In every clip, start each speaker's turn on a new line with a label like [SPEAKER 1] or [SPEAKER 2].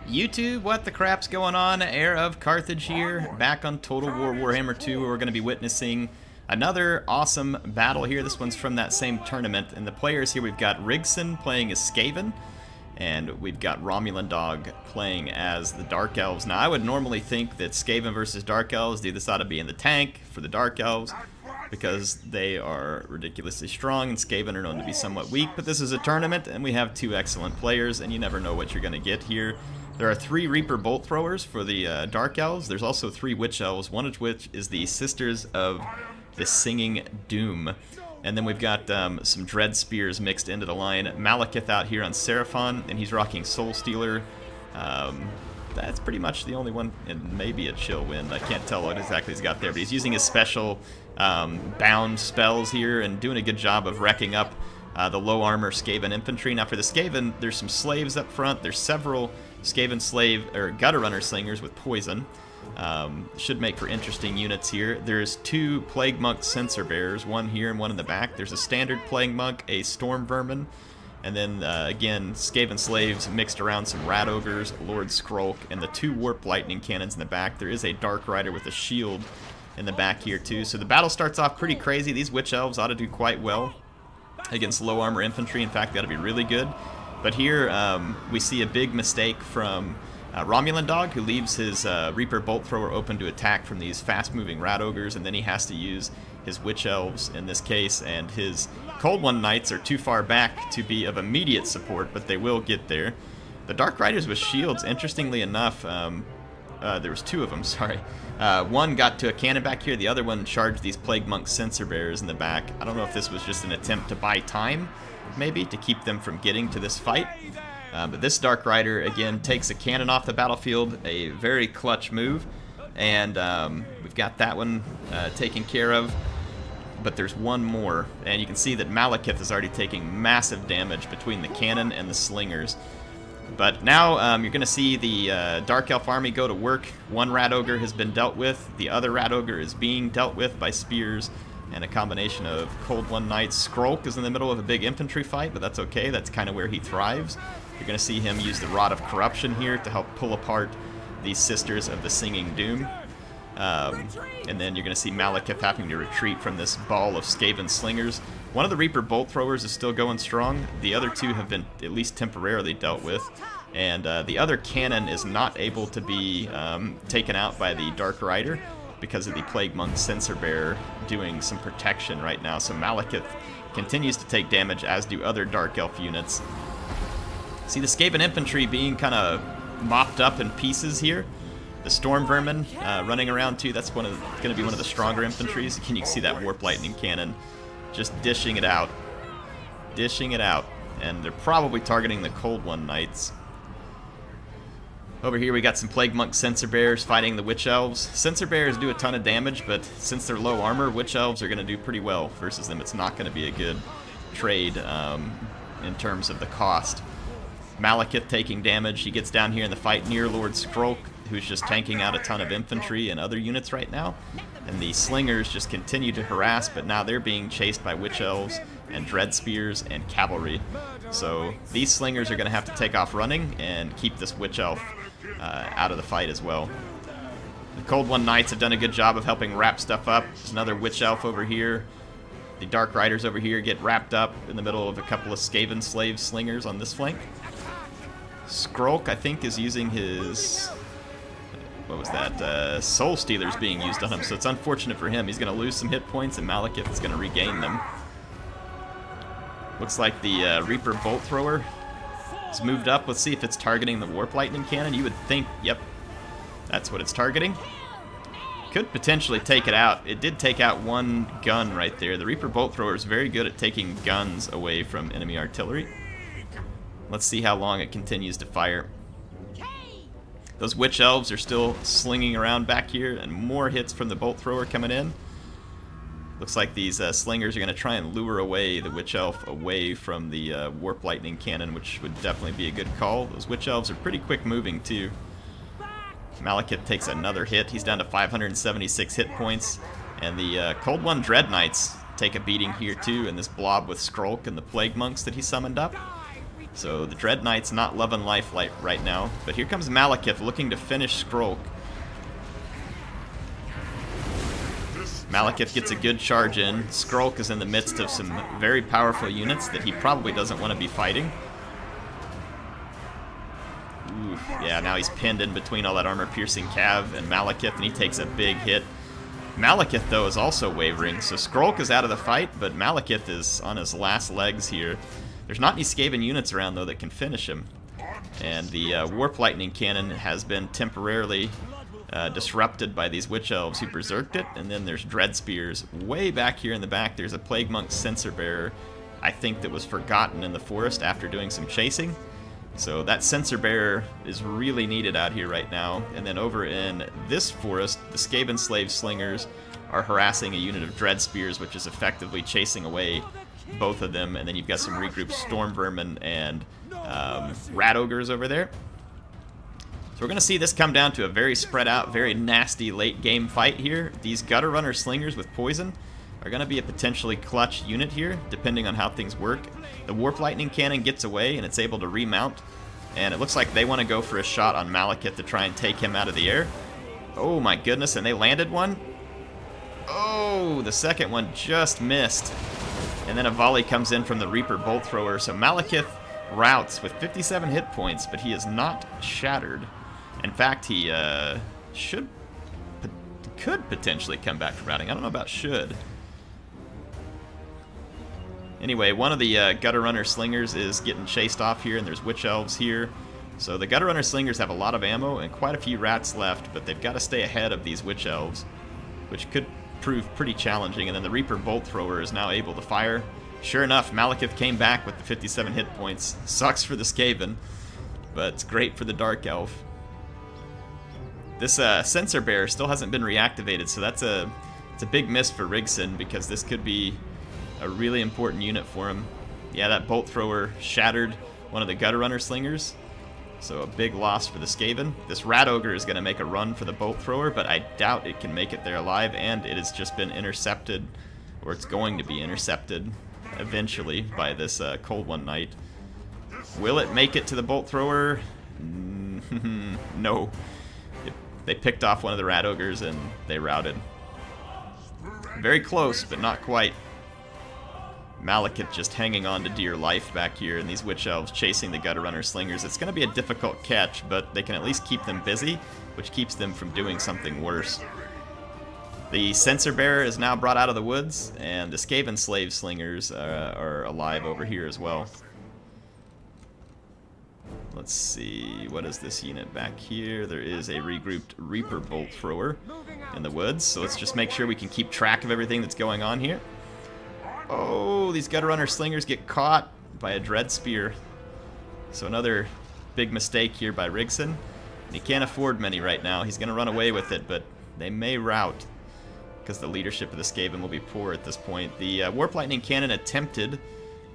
[SPEAKER 1] YouTube, what the crap's going on? HeirofCarthage here, back on Total War Warhammer 2, where we're going to be witnessing another awesome battle here. This one's from that same tournament, and the players here, we've got Rigson playing as Skaven, and we've got Romulan Dog playing as the Dark Elves. Now, I would normally think that Skaven versus Dark Elves, this ought to be in the tank for the Dark Elves, because they are ridiculously strong, and Skaven are known to be somewhat weak, but this is a tournament, and we have two excellent players, and you never know what you're going to get here. There are 3 Reaper Bolt Throwers for the Dark Elves. There's also 3 Witch Elves, one of which is the Sisters of the Singing Doom. And then we've got some Dread Spears mixed into the line. Malekith out here on Seraphon, and he's rocking Soul Stealer. That's pretty much the only one, and maybe a Chill Wind. I can't tell what exactly he's got there, but he's using his special bound spells here and doing a good job of wrecking up the low armor Skaven infantry. Now for the Skaven, there's some slaves up front. There's several Skaven slave or gutter runner slingers with poison. Should make for interesting units here. There's 2 plague monk censer bearers, one here and one in the back. There's a standard plague monk, a storm vermin, and then again Skaven slaves mixed around some rat ogres, Lord Skrolk, and the 2 warp lightning cannons in the back. There is a dark rider with a shield in the back here too. So the battle starts off pretty crazy. These witch elves ought to do quite well against low armor infantry. In fact, they ought to be really good. But here we see a big mistake from Romulan Dog, who leaves his Reaper Bolt Thrower open to attack from these fast-moving rat ogres, and then he has to use his Witch Elves in this case, and his Cold One Knights are too far back to be of immediate support, but they will get there. The Dark Riders with shields, interestingly enough, there was 2 of them, sorry. One got to a cannon back here, the other one charged these Plague Monk Censer Bearers in the back. I don't know if this was just an attempt to buy time, maybe, to keep them from getting to this fight. But this Dark Rider, again, takes a cannon off the battlefield, a very clutch move, and we've got that one taken care of. But there's one more, and you can see that Malekith is already taking massive damage between the cannon and the slingers. But now you're going to see the Dark Elf army go to work. One Rat Ogre has been dealt with, the other Rat Ogre is being dealt with by spears, and a combination of Cold One Knights. Skrolk is in the middle of a big infantry fight, but that's okay. That's kind of where he thrives. You're going to see him use the Rod of Corruption here to help pull apart these Sisters of the Singing Doom. And then you're going to see Malekith having to retreat from this ball of Skaven slingers. One of the Reaper Bolt Throwers is still going strong. The other 2 have been at least temporarily dealt with. And the other cannon is not able to be taken out by the Dark Rider because of the Plague Monk Censer Bearer doing some protection right now. So Malekith continues to take damage, as do other Dark Elf units. See the Skaven infantry being kind of mopped up in pieces here. The Storm Vermin running around too. That's going to be one of the stronger infantries. Can you see that Warp Lightning Cannon just dishing it out? Dishing it out. And they're probably targeting the Cold One Knights. Over here we got some Plague Monk Censer Bearers fighting the Witch Elves. Censer Bearers do a ton of damage, but since they're low armor, Witch Elves are going to do pretty well versus them. It's not going to be a good trade in terms of the cost. Malekith taking damage. He gets down here in the fight near Lord Skrolk, who's just tanking out a ton of infantry and other units right now. And the Slingers just continue to harass, but now they're being chased by Witch Elves and Dread Spears and Cavalry. So these Slingers are going to have to take off running and keep this Witch Elf out of the fight as well. The Cold One Knights have done a good job of helping wrap stuff up. There's another Witch Elf over here. The Dark Riders over here get wrapped up in the middle of a couple of Skaven slave slingers on this flank. Skrolk, I think, is using his... what was that? Soul Stealer's being used on him, so it's unfortunate for him. He's going to lose some hit points, and Malekith is going to regain them. Looks like the Reaper Bolt Thrower has moved up. Let's see if it's targeting the Warp Lightning Cannon. You would think, yep, that's what it's targeting. Could potentially take it out. It did take out one gun right there. The Reaper Bolt Thrower is very good at taking guns away from enemy artillery. Let's see how long it continues to fire. Those Witch Elves are still slinging around back here, and more hits from the Bolt Thrower coming in. Looks like these slingers are going to try and lure away the Witch Elf away from the Warp Lightning Cannon, which would definitely be a good call. Those Witch Elves are pretty quick moving too. Malekith takes another hit. He's down to 576 hit points. And the Cold One Dread Knights take a beating here too, in this blob with Skrolk and the Plague Monks that he summoned up. So the Dread Knight's not loving life right now. But here comes Malekith looking to finish Skrolk. Malekith gets a good charge in. Skrolk is in the midst of some very powerful units that he probably doesn't want to be fighting. Oof, yeah, now he's pinned in between all that armor-piercing cav and Malekith, and he takes a big hit. Malekith, though, is also wavering, so Skrolk is out of the fight, but Malekith is on his last legs here. There's not any Skaven units around, though, that can finish him. And the Warp Lightning Cannon has been temporarily disrupted by these Witch Elves who berserked it, and then there's Dread Spears. Way back here in the back, there's a Plague Monk Censer Bearer, I think, that was forgotten in the forest after doing some chasing. So that Censer Bearer is really needed out here right now. And then over in this forest, the Skaven Slave Slingers are harassing a unit of Dread Spears, which is effectively chasing away both of them. And then you've got some regrouped Storm Vermin and Rat Ogres over there. So we're going to see this come down to a very spread out, very nasty late game fight here. These Gutter Runner Slingers with poison are going to be a potentially clutch unit here, depending on how things work. The Warp Lightning Cannon gets away, and it's able to remount. And it looks like they want to go for a shot on Malekith to try and take him out of the air. Oh my goodness, and they landed one. Oh, the second one just missed. And then a volley comes in from the Reaper Bolt Thrower. So Malekith routs with 57 hit points, but he is not shattered. In fact, he could potentially come back from routing. I don't know about should. Anyway, one of the Gutter Runner Slingers is getting chased off here, and there's Witch Elves here. So the Gutter Runner Slingers have a lot of ammo and quite a few rats left, but they've got to stay ahead of these Witch Elves, which could prove pretty challenging. And then the Reaper Bolt Thrower is now able to fire. Sure enough, Malekith came back with the 57 hit points. Sucks for the Skaven, but it's great for the Dark Elf. This Censer Bearer still hasn't been reactivated, so it's a big miss for Rigson, because this could be a really important unit for him. Yeah, that Bolt Thrower shattered one of the Gutter Runner Slingers, so a big loss for the Skaven. This Rat Ogre is going to make a run for the Bolt Thrower, but I doubt it can make it there alive, and it has just been intercepted, or it's going to be intercepted eventually by this Cold One Knight. Will it make it to the Bolt Thrower? No. They picked off one of the Rat Ogres and they routed. Very close, but not quite. Malekith just hanging on to dear life back here, and these Witch Elves chasing the Gutter Runner Slingers. It's going to be a difficult catch, but they can at least keep them busy, which keeps them from doing something worse. The Censer Bearer is now brought out of the woods, and the Skaven Slave Slingers are alive over here as well. Let's see, what is this unit back here? There is a regrouped Reaper Bolt Thrower in the woods, so let's just make sure we can keep track of everything that's going on here. Oh, these Gutter Runner Slingers get caught by a Dread Spear. So another big mistake here by Rigson. And he can't afford many right now. He's going to run away with it, but they may rout, because the leadership of the Skaven will be poor at this point. The Warp Lightning Cannon attempted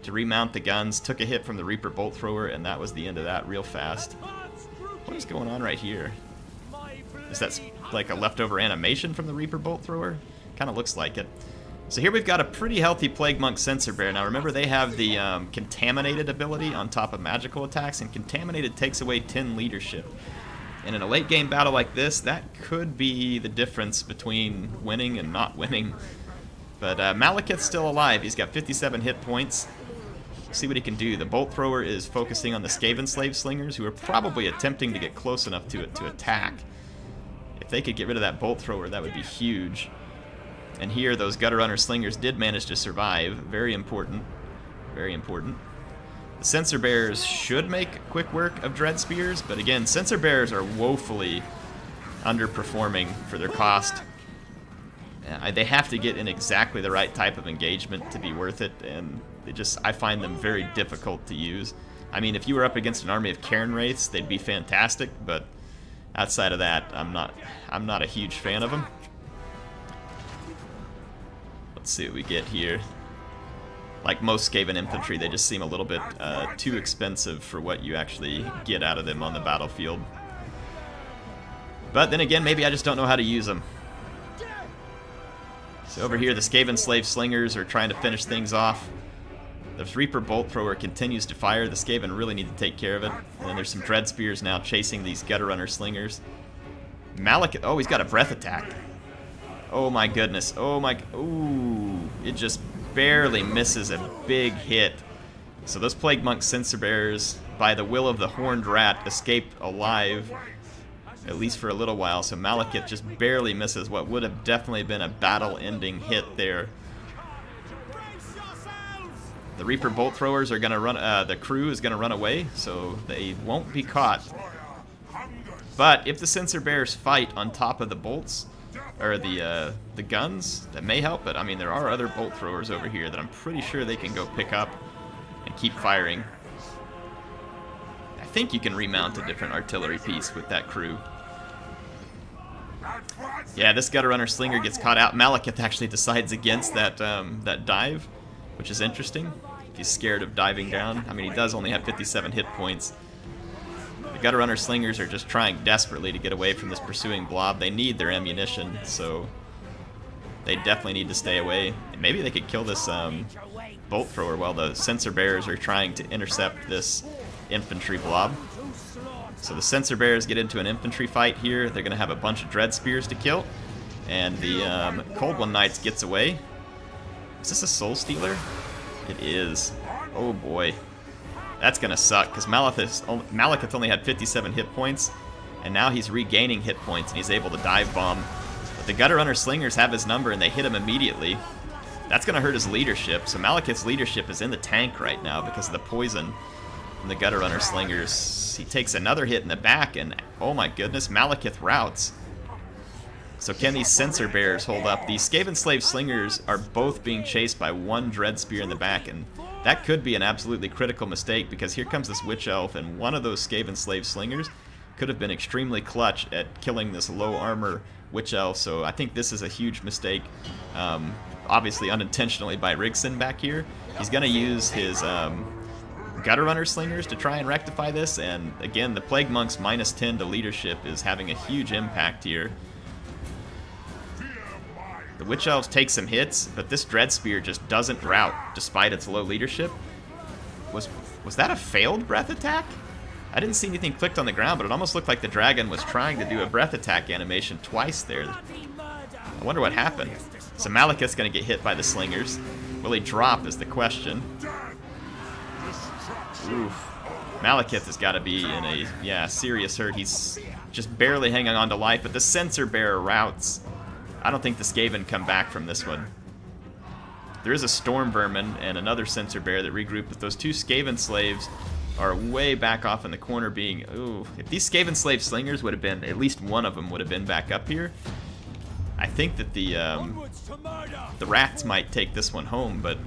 [SPEAKER 1] to remount the guns, took a hit from the Reaper Bolt Thrower, and that was the end of that real fast. What is going on right here? Is that like a leftover animation from the Reaper Bolt Thrower? Kind of looks like it. So here we've got a pretty healthy Plague Monk Censer Bear. Now remember, they have the Contaminated ability on top of magical attacks, and Contaminated takes away 10 leadership. And in a late game battle like this, that could be the difference between winning and not winning. But Malekith's still alive. He's got 57 hit points. See what he can do. The Bolt Thrower is focusing on the Skaven Slave Slingers, who are probably attempting to get close enough to it to attack. If they could get rid of that Bolt Thrower, that would be huge. And here, those Gutter Runner Slingers did manage to survive. Very important. Very important. The Censer Bearers should make quick work of Dread Spears, but again, Censer Bearers are woefully underperforming for their cost. They have to get in exactly the right type of engagement to be worth it, and I find them very difficult to use. I mean, if you were up against an army of Cairn Wraiths, they'd be fantastic, but outside of that, I'm not a huge fan of them. Let's see what we get here. Like most Skaven infantry, they just seem a little bit too expensive for what you actually get out of them on the battlefield. But then again, maybe I just don't know how to use them. So over here, the Skaven Slave Slingers are trying to finish things off. The Reaper Bolt Thrower continues to fire. The Skaven really need to take care of it. And then there's some Dread Spears now chasing these Gutter Runner Slingers. Malekith, oh, he's got a Breath Attack. Oh my goodness, oh my, ooh, it just barely misses a big hit. So those Plague Monk Censer Bearers, by the will of the Horned Rat, escaped alive, at least for a little while. So Malekith just barely misses what would have definitely been a battle-ending hit there. The Reaper Bolt Throwers are going to run, the crew is going to run away, so they won't be caught. But if the Censer Bearers fight on top of the bolts, or the guns, that may help it. I mean, there are other Bolt Throwers over here that I'm pretty sure they can go pick up and keep firing. I think you can remount a different artillery piece with that crew. Yeah, this Gutter Runner Slinger gets caught out. Malekith actually decides against that that dive, which is interesting. If he's scared of diving down. I mean, he does only have 57 hit points. The Gutter Runner Slingers are just trying desperately to get away from this pursuing blob. They need their ammunition, so they definitely need to stay away. And maybe they could kill this Bolt Thrower while the Censer Bearers are trying to intercept this infantry blob. So the Censer Bearers get into an infantry fight here. They're going to have a bunch of Dread Spears to kill. And the Cold One Knights gets away. Is this a Soul Stealer? It is. Oh boy. That's going to suck, because Malekith only had 57 hit points, and now he's regaining hit points, and he's able to dive bomb. But the Gutter Runner Slingers have his number, and they hit him immediately. That's going to hurt his leadership, so Malekith's leadership is in the tank right now because of the poison from the Gutter Runner Slingers. He takes another hit in the back, and oh my goodness, Malekith routs. So can these Censer Bearers hold up? These Skaven Slave Slingers are both being chased by one Dread Spear in the back, and that could be an absolutely critical mistake, because here comes this Witch Elf, and one of those Skaven Slave Slingers could have been extremely clutch at killing this low armor Witch Elf, so I think this is a huge mistake, obviously unintentionally by Rigson back here. He's going to use his Gutter Runner Slingers to try and rectify this, and again, the Plague Monk's -10 to leadership is having a huge impact here. The Witch Elves take some hits, but this Dread Spear just doesn't rout, despite its low leadership. Was that a failed breath attack? I didn't see anything clicked on the ground, but it almost looked like the dragon was trying to do a breath attack animation twice there. I wonder what happened. So Malekith's going to get hit by the Slingers. Will he drop is the question. Oof. Malekith has got to be in a, serious hurt. He's just barely hanging on to life, but the Censer Bearer routs. I don't think the Skaven come back from this one. There is a Storm Vermin and another Censer Bear that regroup, but those two Skaven Slaves are way back off in the corner being... Ooh, if these Skaven Slave Slingers would have been... At least one of them would have been back up here. I think that the rats might take this one home, but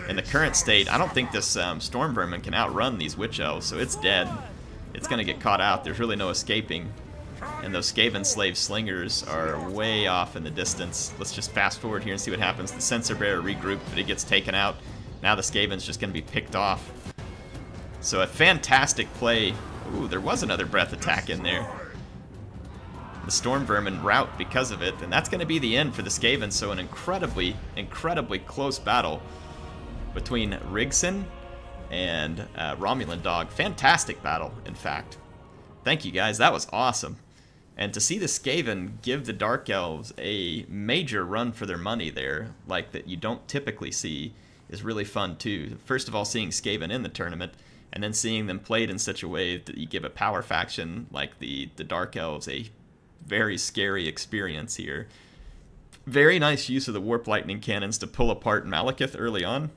[SPEAKER 1] in the current state, I don't think this Storm Vermin can outrun these Witch Elves, so it's dead. It's going to get caught out. There's really no escaping. And those Skaven Slave Slingers are way off in the distance. Let's just fast forward here and see what happens. The Censer Bearer regrouped, but it gets taken out. Now the Skaven's just going to be picked off. So a fantastic play. Ooh, there was another breath attack in there. The Storm Vermin rout because of it, and that's going to be the end for the Skaven. So an incredibly, incredibly close battle between Rigson and Romulan Dog. Fantastic battle, in fact. Thank you guys, that was awesome. And to see the Skaven give the Dark Elves a major run for their money there, like that you don't typically see, is really fun too. First of all, seeing Skaven in the tournament, and then seeing them played in such a way that you give a power faction like the Dark Elves a very scary experience here. Very nice use of the Warp Lightning Cannons to pull apart Malekith early on.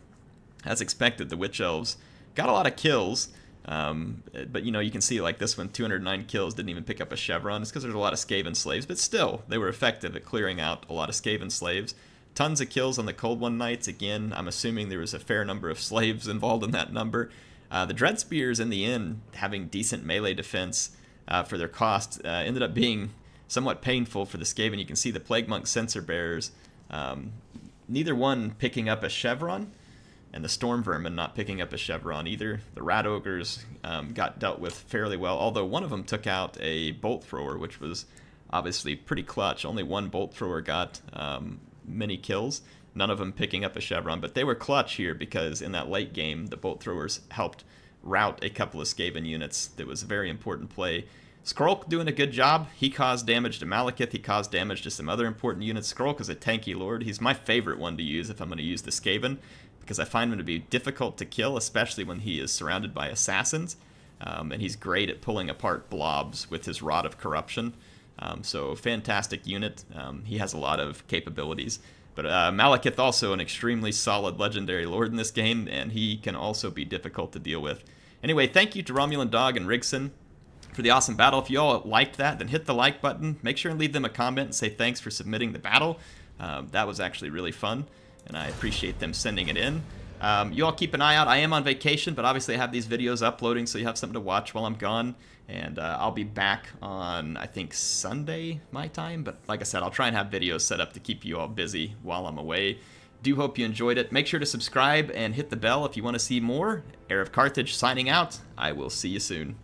[SPEAKER 1] As expected, the Witch Elves got a lot of kills, but you know, you can see like this one, 209 kills, didn't even pick up a chevron. It's because there's a lot of Skaven Slaves, but still, they were effective at clearing out a lot of Skaven Slaves. Tons of kills on the Cold One Knights. Again, I'm assuming there was a fair number of slaves involved in that number. The Dread Spears, in the end, having decent melee defense for their cost, ended up being somewhat painful for the Skaven. You can see the Plague Monk Censer Bearers, neither one picking up a chevron, and the Storm Vermin not picking up a chevron either. The Rat Ogres got dealt with fairly well, although one of them took out a Bolt Thrower, which was obviously pretty clutch. Only one Bolt Thrower got many kills. none of them picking up a chevron, but they were clutch here because in that late game, the bolt throwers helped rout a couple of Skaven units. That was a very important play. Skrolk doing a good job. He caused damage to Malekith. He caused damage to some other important units. Skrolk is a tanky lord. He's my favorite one to use if I'm going to use the Skaven, because I find him to be difficult to kill, especially when he is surrounded by assassins. And he's great at pulling apart blobs with his Rod of Corruption. So fantastic unit. He has a lot of capabilities. But Malekith also an extremely solid legendary lord in this game, and he can also be difficult to deal with. Anyway, thank you to Romulan Dog and Rigson for the awesome battle. If you all liked that, then hit the like button. Make sure and leave them a comment and say thanks for submitting the battle. That was actually really fun, and I appreciate them sending it in. You all keep an eye out. I am on vacation, but obviously I have these videos uploading, so you have something to watch while I'm gone. And I'll be back on, I think, Sunday, my time. But like I said, I'll try and have videos set up to keep you all busy while I'm away. Do hope you enjoyed it. Make sure to subscribe and hit the bell if you want to see more. HeirofCarthage signing out. I will see you soon.